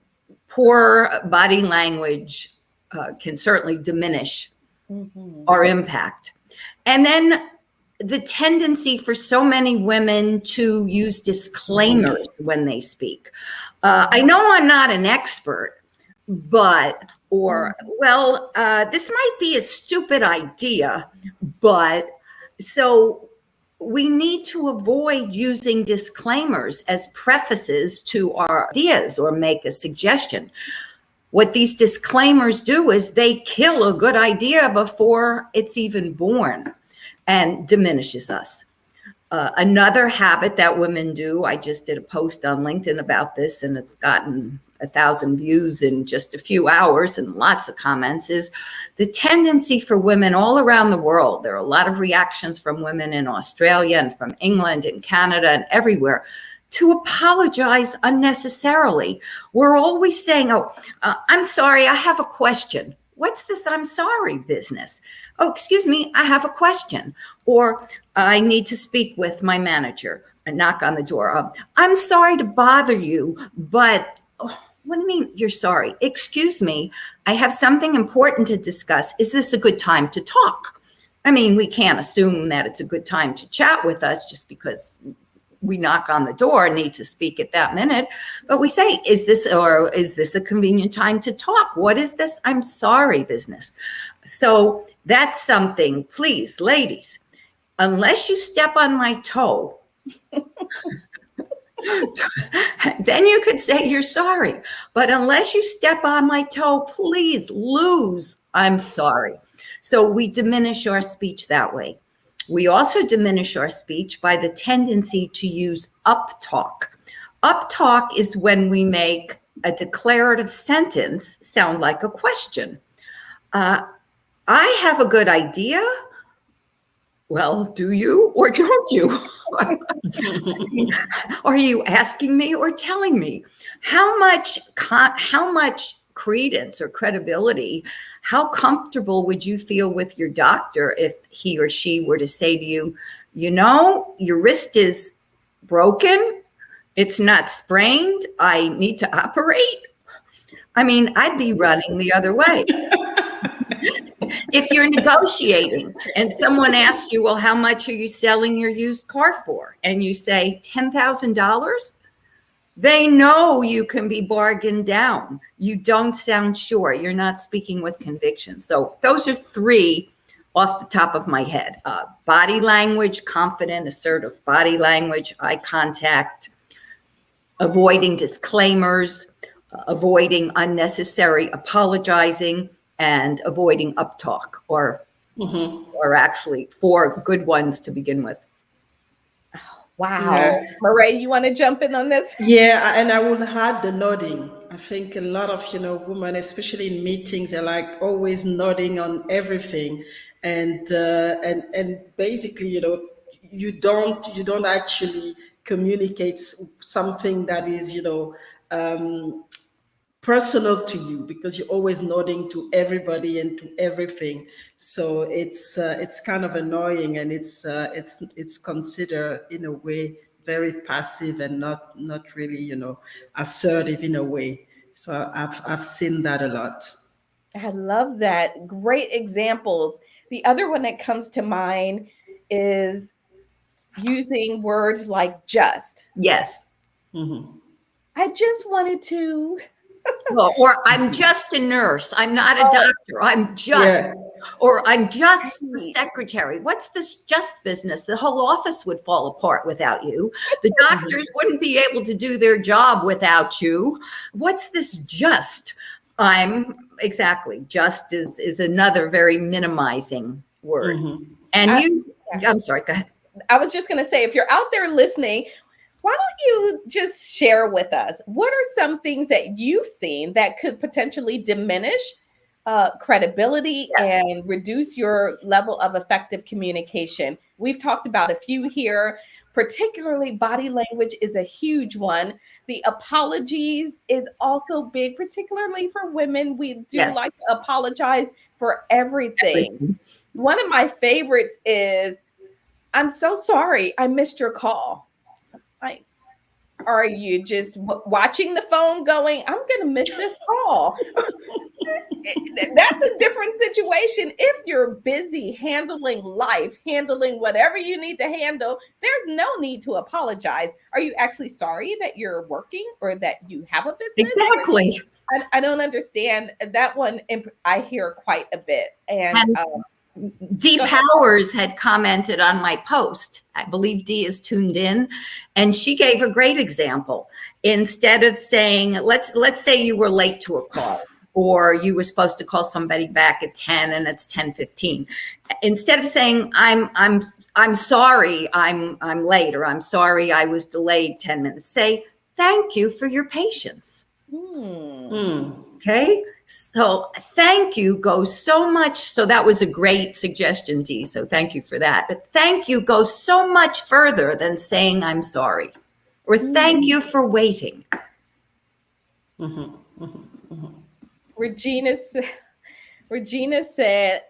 Poor body language can certainly diminish our impact. And then the tendency for so many women to use disclaimers when they speak. I know I'm not an expert, but, this might be a stupid idea, but so we need to avoid using disclaimers as prefaces to our ideas or make a suggestion. What these disclaimers do is they kill a good idea before it's even born and diminishes us. Another habit that women do, I just did a post on LinkedIn about this and it's gotten 1,000 views in just a few hours and lots of comments, is the tendency for women all around the world. There are a lot of reactions from women in Australia and from England and Canada and everywhere to apologize unnecessarily. We're always saying, I'm sorry, I have a question. What's this I'm sorry business? Oh, excuse me, I have a question. Or I need to speak with my manager. A knock on the door. I'm sorry to bother you, but what do you mean you're sorry? Excuse me, I have something important to discuss. Is this a good time to talk? I mean, we can't assume that it's a good time to chat with us just because we knock on the door and need to speak at that minute. But we say, is this a convenient time to talk? What is this I'm sorry business? So that's something, please, ladies, unless you step on my toe, then you could say you're sorry. But unless you step on my toe, please lose, I'm sorry. So we diminish our speech that way. We also diminish our speech by the tendency to use up talk. Up talk is when we make a declarative sentence sound like a question. I have a good idea. Well, do you or don't you? Are you asking me or telling me? How much credence or credibility, how comfortable would you feel with your doctor if he or she were to say to you, you know, your wrist is broken, it's not sprained, I need to operate? I mean, I'd be running the other way. If you're negotiating and someone asks you, well, how much are you selling your used car for? And you say $10,000, they know you can be bargained down. You don't sound sure. You're not speaking with conviction. So those are three off the top of my head. Body language, confident, assertive body language, eye contact, avoiding disclaimers, avoiding unnecessary apologizing, and avoiding uptalk, or actually 4 good ones to begin with. Wow. Yeah. Mireille, you want to jump in on this? Yeah, and I would add the nodding. I think a lot of women, especially in meetings, are like always nodding on everything, and basically, you don't actually communicate something that is personal to you, because you're always nodding to everybody and to everything. So it's kind of annoying, and it's considered in a way very passive and not really assertive in a way. So I've seen that a lot. I love that. Great examples. The other one that comes to mind is using words like just. Yes. Mm-hmm. I just wanted to. Well, or I'm just a nurse. I'm not a doctor. I'm just, Yeah. or I'm just the secretary. What's this just business? The whole office would fall apart without you. The doctors wouldn't be able to do their job without you. What's this just? Exactly. Just is another very minimizing word. And I'm sorry, go ahead. I was just going to say, if you're out there listening, why don't you just share with us, what are some things that you've seen that could potentially diminish credibility and reduce your level of effective communication? We've talked about a few here, particularly body language is a huge one. The apologies is also big, particularly for women. We do like to apologize for everything. One of my favorites is, I'm so sorry, I missed your call. Like, are you just watching the phone going, I'm going to miss this call? That's a different situation. If you're busy handling life, handling whatever you need to handle, there's no need to apologize. Are you actually sorry that you're working or that you have a business? Exactly. I don't understand that one. I hear quite a bit. And Dee Powers had commented on my post. I believe Dee is tuned in, and she gave a great example. Instead of saying, let's say you were late to a call, or you were supposed to call somebody back at 10 and it's 10:15. Instead of saying, I'm sorry I'm late, or I'm sorry I was delayed 10 minutes, say, thank you for your patience. Okay. So thank you goes so much. So that was a great suggestion, Dee. So thank you for that. But thank you goes so much further than saying I'm sorry, or thank you for waiting. Regina said,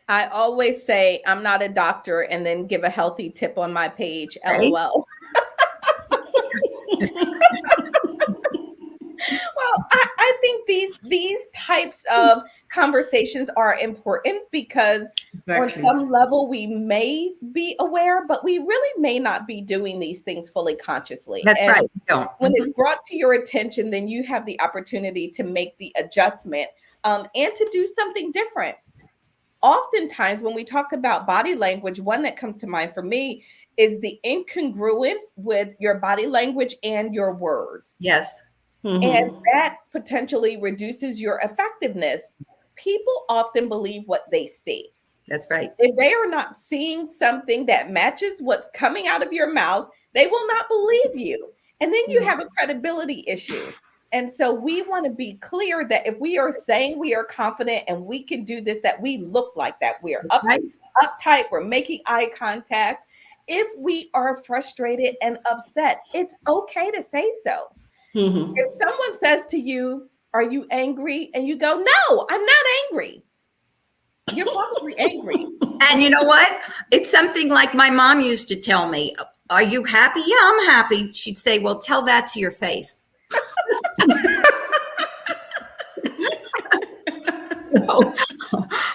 I always say I'm not a doctor and then give a healthy tip on my page. LOL. Well, I think these types of conversations are important because on some level we may be aware, but we really may not be doing these things fully consciously. That's and right. When it's brought to your attention, then you have the opportunity to make the adjustment and to do something different. Oftentimes, when we talk about body language, one that comes to mind for me is the incongruence with your body language and your words. Yes. And that potentially reduces your effectiveness. People often believe what they see. That's right. If they are not seeing something that matches what's coming out of your mouth, they will not believe you. And then you have a credibility issue. And so we want to be clear that if we are saying we are confident and we can do this, that we look like that. We are uptight, we're making eye contact. If we are frustrated and upset, it's okay to say so. If someone says to you, are you angry? And you go, no, I'm not angry. You're probably angry. And you know what? It's something like my mom used to tell me, are you happy? Yeah, I'm happy. She'd say, well, tell that to your face. No,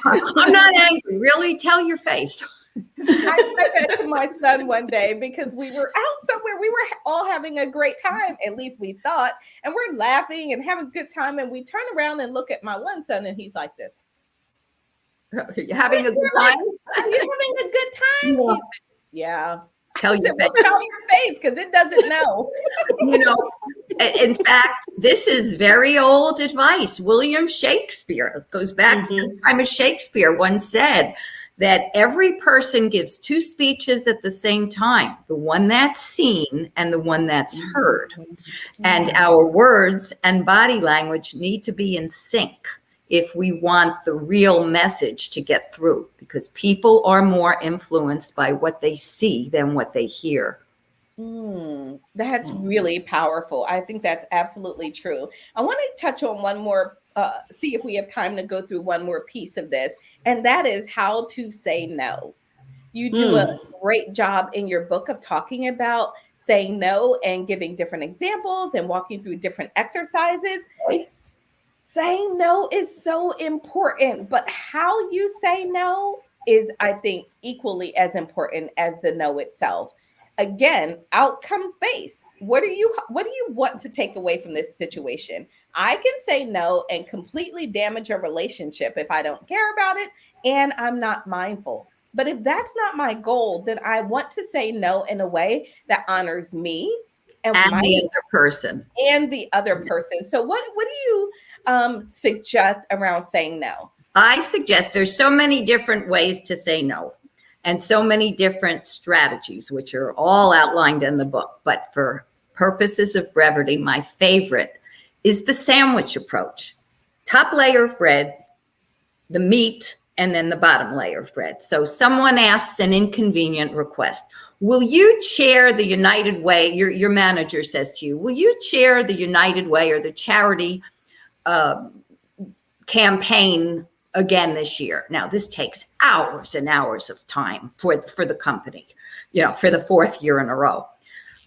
I'm not angry. Really? Tell your face. I said that to my son one day because we were out somewhere. We were all having a great time, at least we thought, and we're laughing and having a good time. And we turn around and look at my one son, and he's like this. Are you having a good time? Are you having a good time? Yeah. He said, yeah. Tell your face. Tell your face because it doesn't know. You know, in fact, this is very old advice. William Shakespeare, it goes back to the time of Shakespeare, once said that every person gives two speeches at the same time, the one that's seen and the one that's heard. And our words and body language need to be in sync if we want the real message to get through, because people are more influenced by what they see than what they hear. That's really powerful. I think that's absolutely true. I want to touch on one more, see if we have time to go through one more piece of this, and that is how to say no. You do a great job in your book of talking about saying no and giving different examples and walking through different exercises. Saying no is so important, but how you say no is, I think, equally as important as the no itself. Again, outcomes based. What do you want to take away from this situation? I can say no and completely damage a relationship if I don't care about it and I'm not mindful. But if that's not my goal, then I want to say no in a way that honors me and the other person. And the other person. So what do you suggest around saying no? I suggest there's so many different ways to say no and so many different strategies, which are all outlined in the book. But for purposes of brevity, my favorite is the sandwich approach. Top layer of bread, the meat, and then the bottom layer of bread. So someone asks an inconvenient request. Will you chair the United Way? Your manager says to you, will you chair the United Way or the charity campaign again this year? Now, this takes hours and hours of time for the company, for the fourth year in a row.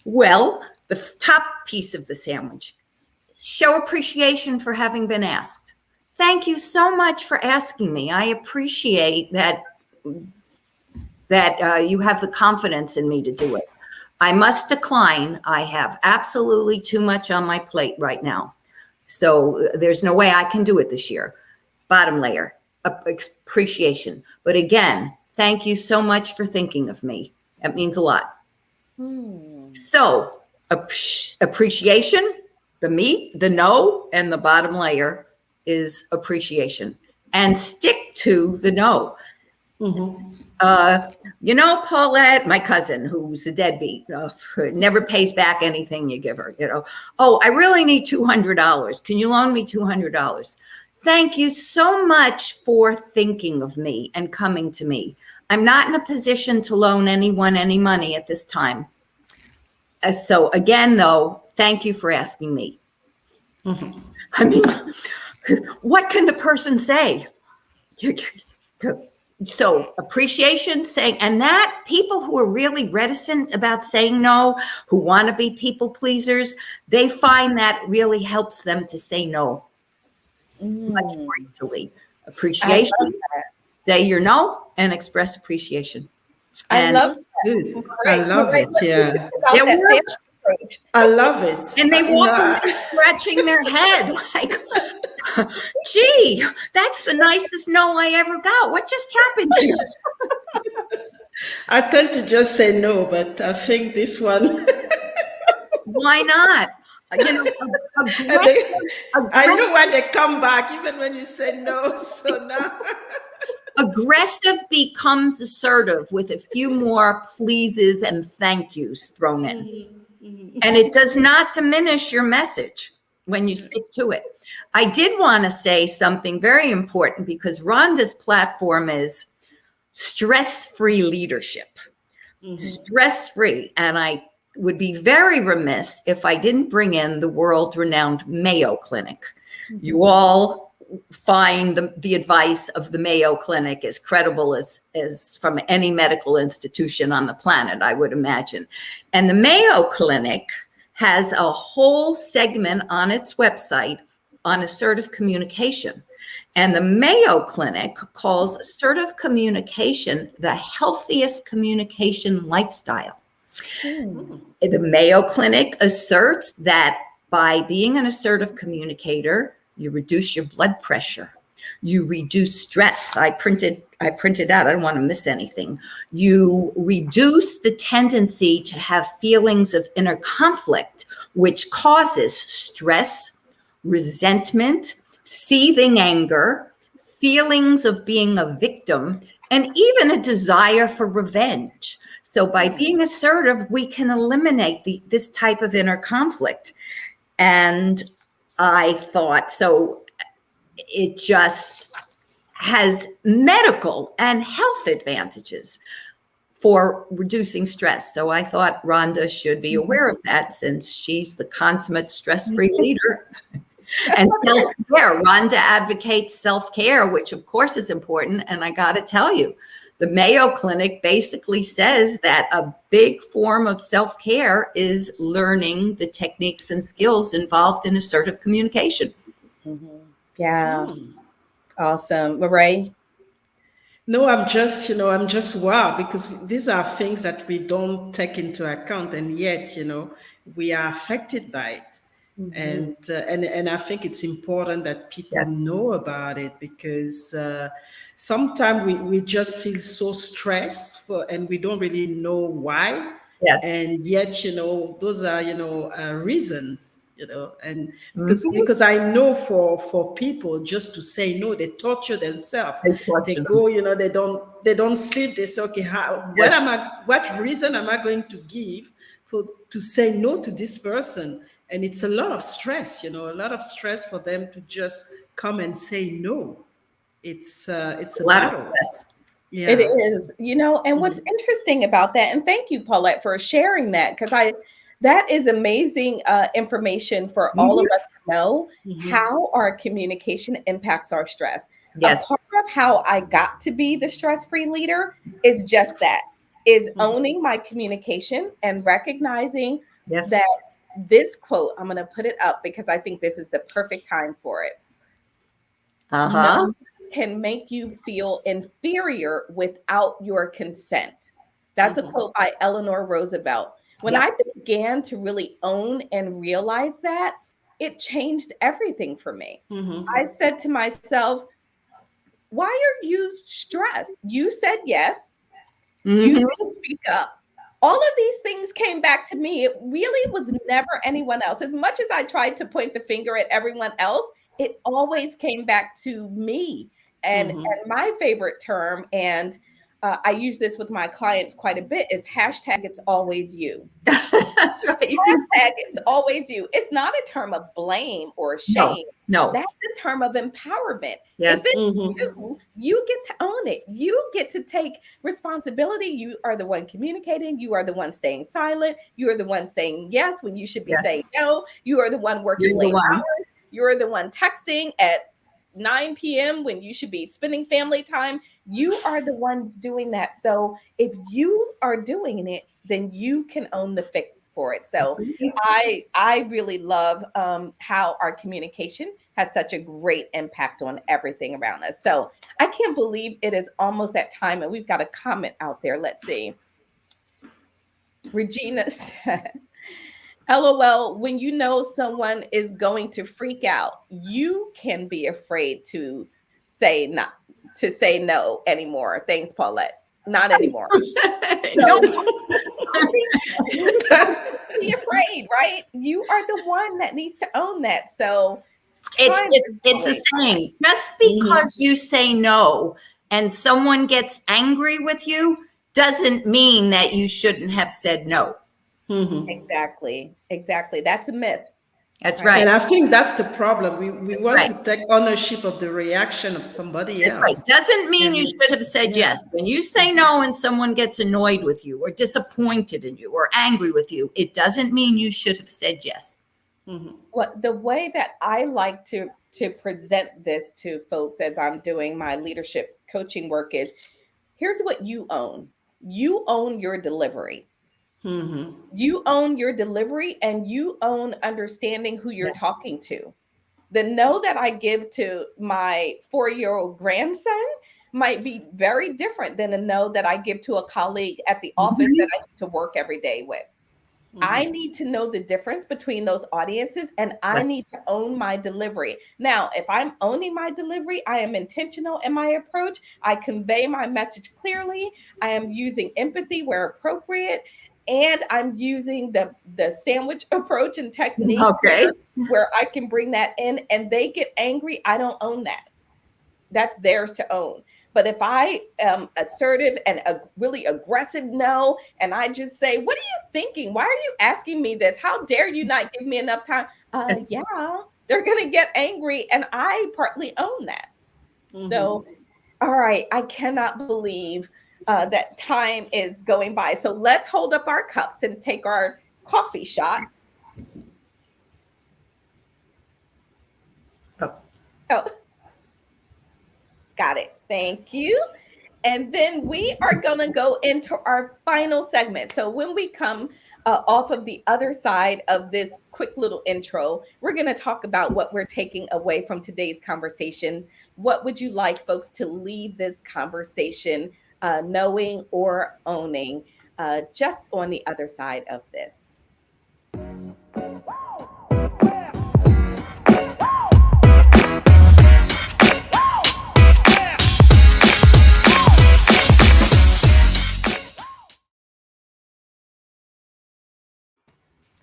Well, the top piece of the sandwich, show appreciation for having been asked. Thank you so much for asking me. I appreciate that you have the confidence in me to do it. I must decline. I have absolutely too much on my plate right now. So there's no way I can do it this year. Bottom layer, appreciation. But again, thank you so much for thinking of me. That means a lot. So appreciation, the meat, the no, and the bottom layer is appreciation. And stick to the no. Paulette, my cousin, who's a deadbeat, never pays back anything you give her, Oh, I really need $200. Can you loan me $200? Thank you so much for thinking of me and coming to me. I'm not in a position to loan anyone any money at this time. So again, though, thank you for asking me. I mean, what can the person say? So appreciation, saying, and that people who are really reticent about saying no, who want to be people pleasers, they find that really helps them to say no much more easily. Appreciation, say your no, and express appreciation. I love it. I love it. Yeah. It works. I love it. And they walk away scratching their head like, gee, that's the nicest no I ever got. What just happened here? I tend to just say no, but I think this one. Why not? I know when they come back, even when you say no. So now. Aggressive becomes assertive with a few more pleases and thank yous thrown in. And it does not diminish your message when you stick to it. I did want to say something very important because Rhonda's platform is stress-free leadership. Stress-free. And I would be very remiss if I didn't bring in the world-renowned Mayo Clinic. You all find the advice of the Mayo Clinic as credible as from any medical institution on the planet, I would imagine. And the Mayo Clinic has a whole segment on its website on assertive communication. And the Mayo Clinic calls assertive communication the healthiest communication lifestyle. The Mayo Clinic asserts that by being an assertive communicator, you reduce your blood pressure. You reduce stress. I printed out. I don't want to miss anything. You reduce the tendency to have feelings of inner conflict, which causes stress, resentment, seething anger, feelings of being a victim, and even a desire for revenge. So by being assertive, we can eliminate this type of inner conflict. And I thought, so it just has medical and health advantages for reducing stress. So I thought Rhonda should be aware of that, since she's the consummate stress-free leader. And self-care. Rhonda advocates self-care, which of course is important. And I got to tell you, the Mayo Clinic basically says that a big form of self-care is learning the techniques and skills involved in assertive communication. Yeah. Awesome. Mireille? No, I'm just wow, because these are things that we don't take into account, and yet, we are affected by it. And I think it's important that people know about it, because sometimes we just feel so stressed and we don't really know why. Yes. And yet, those are reasons, and because I know for people just to say no, they torture themselves. They go, they don't sleep. They say, okay, what reason am I going to give to say no to this person? And it's a lot of stress, a lot of stress for them to just come and say no. It's a battle. Yeah. It is, and what's interesting about that, and thank you, Paulette, for sharing that, because that is amazing information for all of us to know how our communication impacts our stress. Yes. A part of how I got to be the stress-free leader is just that, is owning my communication and recognizing that this quote, I'm going to put it up because I think this is the perfect time for it. No can make you feel inferior without your consent. That's a quote by Eleanor Roosevelt. When I began to really own and realize that, it changed everything for me. I said to myself, why are you stressed? You said yes. You didn't speak up. All of these things came back to me. It really was never anyone else. As much as I tried to point the finger at everyone else, it always came back to me. And my favorite term, and I use this with my clients quite a bit, is hashtag it's always you. That's right. Hashtag it's always you. It's not a term of blame or shame. No. That's a term of empowerment. Yes. If it's you get to own it. You get to take responsibility. You are the one communicating. You are the one staying silent. You are the one saying yes when you should be saying no. You are the one working late hours. You're the one texting at 9 p.m. when you should be spending family time. You are the ones doing that. So if you are doing it, then you can own the fix for it. So I really love how our communication has such a great impact on everything around us. So I can't believe it is almost that time, and we've got a comment out there. Let's see. Regina said, LOL, when you know someone is going to freak out, you can be afraid to say no anymore. Thanks, Paulette. Not anymore. No. Be afraid, right? You are the one that needs to own that. So it's a saying. Just because you say no and someone gets angry with you doesn't mean that you shouldn't have said no. Exactly. That's a myth. That's right. And I think that's the problem. We want to take ownership of the reaction of somebody else. Right. Doesn't mean you should have said yes. When you say no and someone gets annoyed with you or disappointed in you or angry with you, it doesn't mean you should have said yes. Well, the way that I like to present this to folks as I'm doing my leadership coaching work is, here's what you own. You own your delivery. You own your delivery, and you own understanding who you're talking to. The no that I give to my 4-year-old grandson might be very different than a no that I give to a colleague at the office that I need to work every day with. I need to know the difference between those audiences, and I need to own my delivery. Now, if I'm owning my delivery, I am intentional in my approach. I convey my message clearly. I am using empathy where appropriate, and I'm using the sandwich approach and technique where I can bring that in, and they get angry. I don't own that. That's theirs to own. But if I am assertive and a really aggressive no, and I just say, what are you thinking? Why are you asking me this? How dare you not give me enough time? Yeah, they're going to get angry. And I partly own that. So, all right, I cannot believe that time is going by. So let's hold up our cups and take our coffee shot. Oh. Got it. Thank you. And then we are going to go into our final segment. So when we come off of the other side of this quick little intro, we're going to talk about what we're taking away from today's conversation. What would you like folks to leave this conversation knowing or owning just on the other side of this?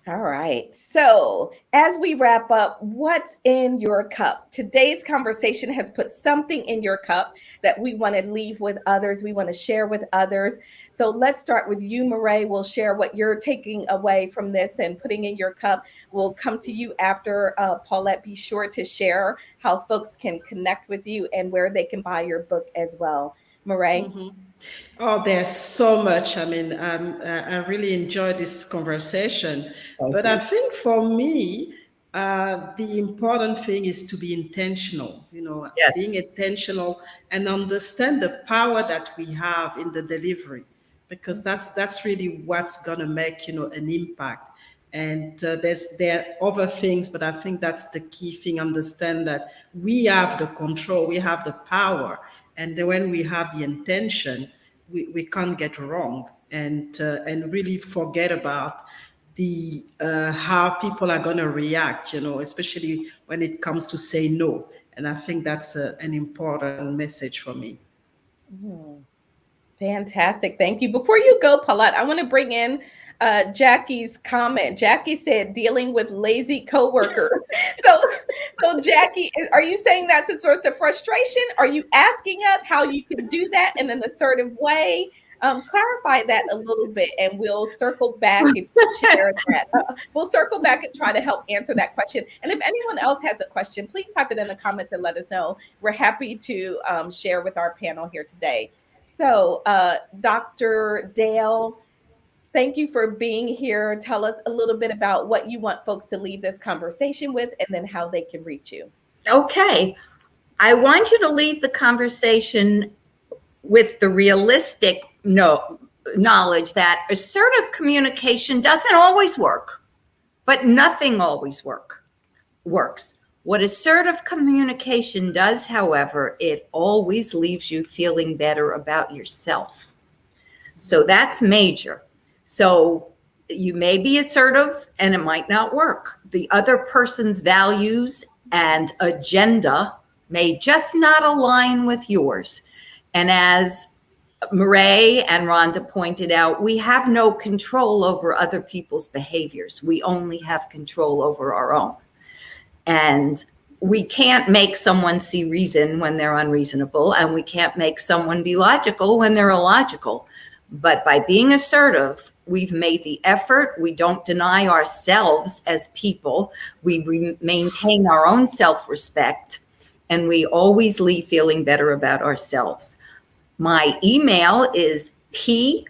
All right. So as we wrap up, what's in your cup? Today's conversation has put something in your cup that we want to leave with others. We want to share with others. So let's start with you, Mireille. We'll share what you're taking away from this and putting in your cup. We'll come to you after, Paulette. Be sure to share how folks can connect with you and where they can buy your book as well. Mireille? Oh, there's so much. I mean, I really enjoyed this conversation. But I think for me, the important thing is to be intentional, being intentional and understand the power that we have in the delivery, because that's really what's going to make, an impact. And there are other things, but I think that's the key thing. Understand that we have the control, we have the power. And then when we have the intention, we can't get wrong, and really forget about the how people are going to react, especially when it comes to say no. And I think that's an important message for me. Fantastic. Thank you. Before you go, Paulette, I want to bring in Jackie's comment. Jackie said, dealing with lazy coworkers. So Jackie, are you saying that's a source of frustration? Are you asking us how you can do that in an assertive way? Clarify that a little bit, and we'll circle back if you share that. We'll circle back and try to help answer that question. And if anyone else has a question, please type it in the comments and let us know. We're happy to share with our panel here today. So, Dr. Dale, thank you for being here. Tell us a little bit about what you want folks to leave this conversation with, and then how they can reach you. Okay. I want you to leave the conversation with the realistic knowledge that assertive communication doesn't always work, but nothing always works. What assertive communication does, however, it always leaves you feeling better about yourself. So that's major. So you may be assertive and it might not work. The other person's values and agenda may just not align with yours. And as Mireille and Rhonda pointed out, we have no control over other people's behaviors. We only have control over our own. And we can't make someone see reason when they're unreasonable, and we can't make someone be logical when they're illogical. But by being assertive, we've made the effort. We don't deny ourselves as people. We maintain our own self-respect, and we always leave feeling better about ourselves. My email is pwdale,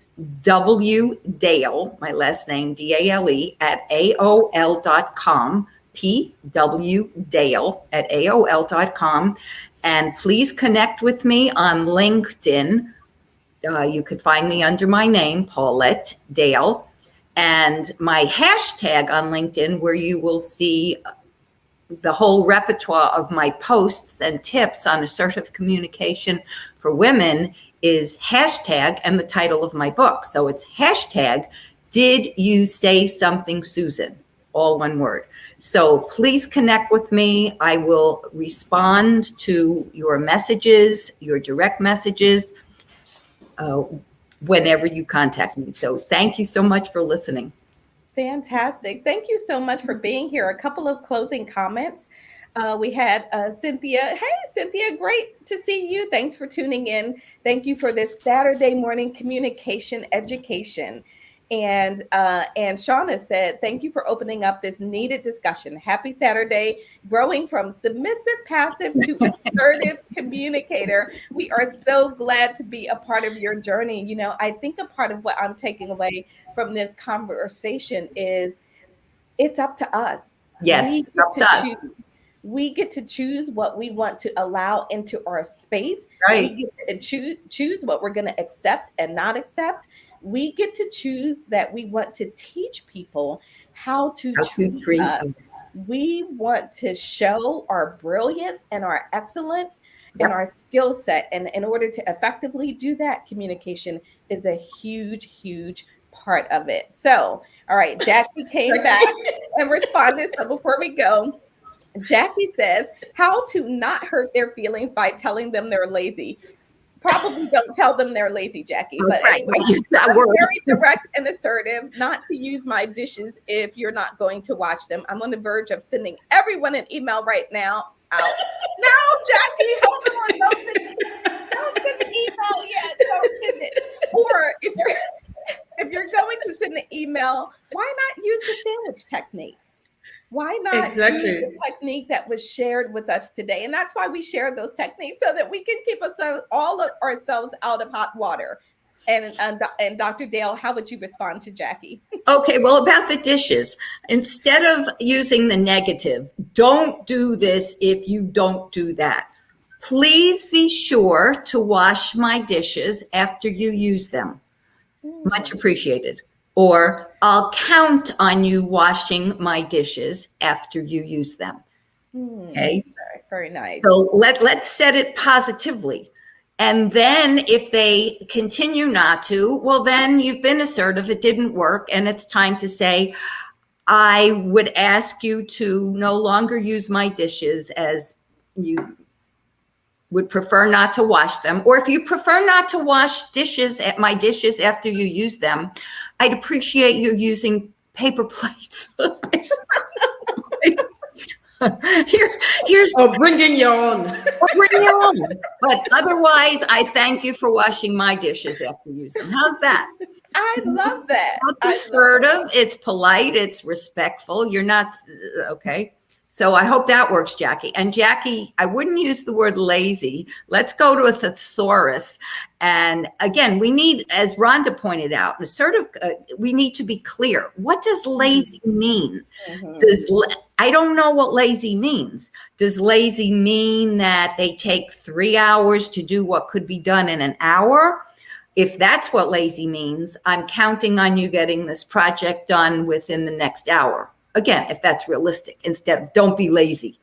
my last name, D-A-L-E, at AOL.com. pwdale@aol.com. And please connect with me on LinkedIn. You could find me under my name, Paulette Dale, and my hashtag on LinkedIn, where you will see the whole repertoire of my posts and tips on assertive communication for women is hashtag and the title of my book. So it's hashtag, did you say something, Susan? All one word. So please connect with me. I will respond to your messages, your direct messages, whenever you contact me. So thank you so much for listening. Fantastic. Thank you so much for being here. A couple of closing comments. We had Cynthia. Hey, Cynthia, great to see you. Thanks for tuning in. Thank you for this Saturday morning communication education. And Shauna said, thank you for opening up this needed discussion. Happy Saturday, growing from submissive passive to assertive communicator. We are so glad to be a part of your journey. You know, I think a part of what I'm taking away from this conversation is it's up to us. Yes, up to us. We get to choose what we want to allow into our space. Right. We get to choose what we're going to accept and not accept. We get to choose that we want to teach people how to treat us. We want to show our brilliance and our excellence and our skill set. And in order to effectively do that, communication is a huge, huge part of it. So, all right, Jackie came back and responded. So before we go, Jackie says, how to not hurt their feelings by telling them they're lazy. Probably don't tell them they're lazy, Jackie. But anyway, I'm very direct and assertive, not to use my dishes if you're not going to watch them. I'm on the verge of sending everyone an email right now out. No, Jackie, hold on. Don't send the email yet. Don't send it. Or if you're going to send an email, why not use the sandwich technique? Why not use the technique that was shared with us today? And that's why we share those techniques, so that we can keep all of ourselves out of hot water. And Dr. Dale, how would you respond to Jackie? Okay, well, about the dishes, instead of using the negative, don't do this if you don't do that. Please be sure to wash my dishes after you use them. Much appreciated. Or I'll count on you washing my dishes after you use them. Okay. Very nice. So let's set it positively. And then if they continue not to, well, then you've been assertive. It didn't work. And it's time to say, I would ask you to no longer use my dishes, as you would prefer not to wash them. Or if you prefer not to wash my dishes after you use them, I'd appreciate you using paper plates. Here's bringing your own. Bring your own. But otherwise, I thank you for washing my dishes after you use them. How's that? I love that. It's assertive. It's polite. It's respectful. You're not okay. So I hope that works, Jackie. And Jackie, I wouldn't use the word lazy. Let's go to a thesaurus. And again, we need, as Rhonda pointed out, assertive, we need to be clear. What does lazy mean? I don't know what lazy means. Does lazy mean that they take 3 hours to do what could be done in an hour? If that's what lazy means, I'm counting on you getting this project done within the next hour. Again, if that's realistic, instead of don't be lazy.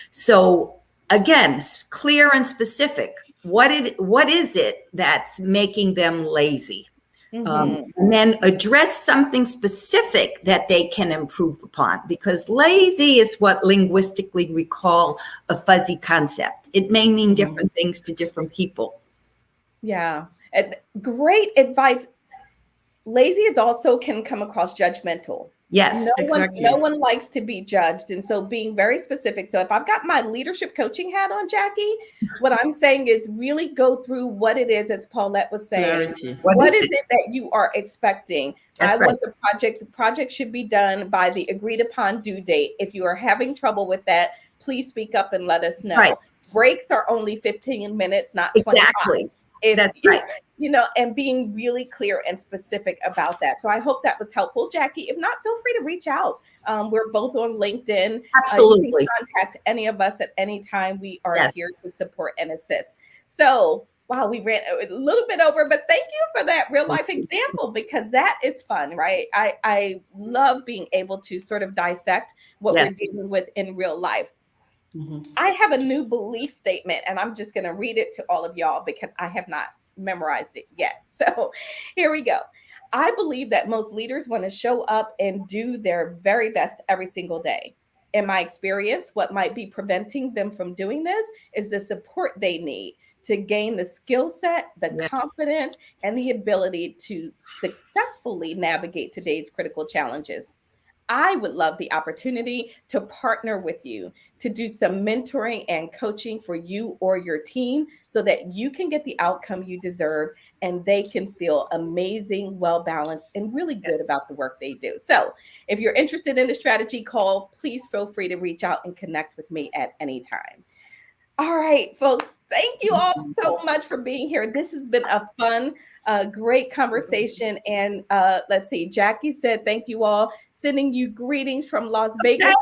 So again, clear and specific. What is it that's making them lazy? And then address something specific that they can improve upon, because lazy is what linguistically we call a fuzzy concept. It may mean different things to different people. Yeah, great advice. Lazy is also can come across judgmental. Yes, no one likes to be judged. And so being very specific. So if I've got my leadership coaching hat on, Jackie, what I'm saying is really go through what it is, as Paulette was saying. Clarity. What is it that you are expecting? That's want the project should be done by the agreed upon due date. If you are having trouble with that, please speak up and let us know. Right. Breaks are only 15 minutes, not 25. Exactly. That's right. And being really clear and specific about that. So I hope that was helpful, Jackie. If not, feel free to reach out. We're both on LinkedIn. Absolutely. You can contact any of us at any time. We are here to support and assist. So Wow, we ran a little bit over, but thank you for that real life example, because that is fun, right? I love being able to sort of dissect what Yes. we're dealing with in real life. Mhm. I have a new belief statement, and I'm just going to read it to all of y'all because I have not memorized it yet. So here we go. I believe that most leaders want to show up and do their very best every single day. In my experience, what might be preventing them from doing this is the support they need to gain the skill set, the Yes. confidence, and the ability to successfully navigate today's critical challenges. I would love the opportunity to partner with you to do some mentoring and coaching for you or your team so that you can get the outcome you deserve and they can feel amazing, well balanced, and really good about the work they do. So, if you're interested in a strategy call, please feel free to reach out and connect with me at any time. All right, folks, thank you all so much for being here. This has been a fun, great conversation. And let's see, Jackie said, thank you all, sending you greetings from Las Vegas.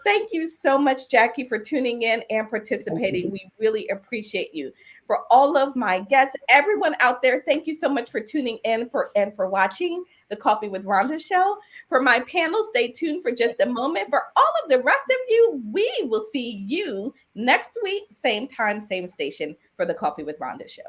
Thank you so much, Jackie, for tuning in and participating. We really appreciate you. For all of my guests, everyone out there, thank you so much for tuning in and for watching the Coffee with Rhonda show. For my panel, stay tuned for just a moment. For all of the rest of you, we will see you next week, same time, same station for the Coffee with Rhonda show.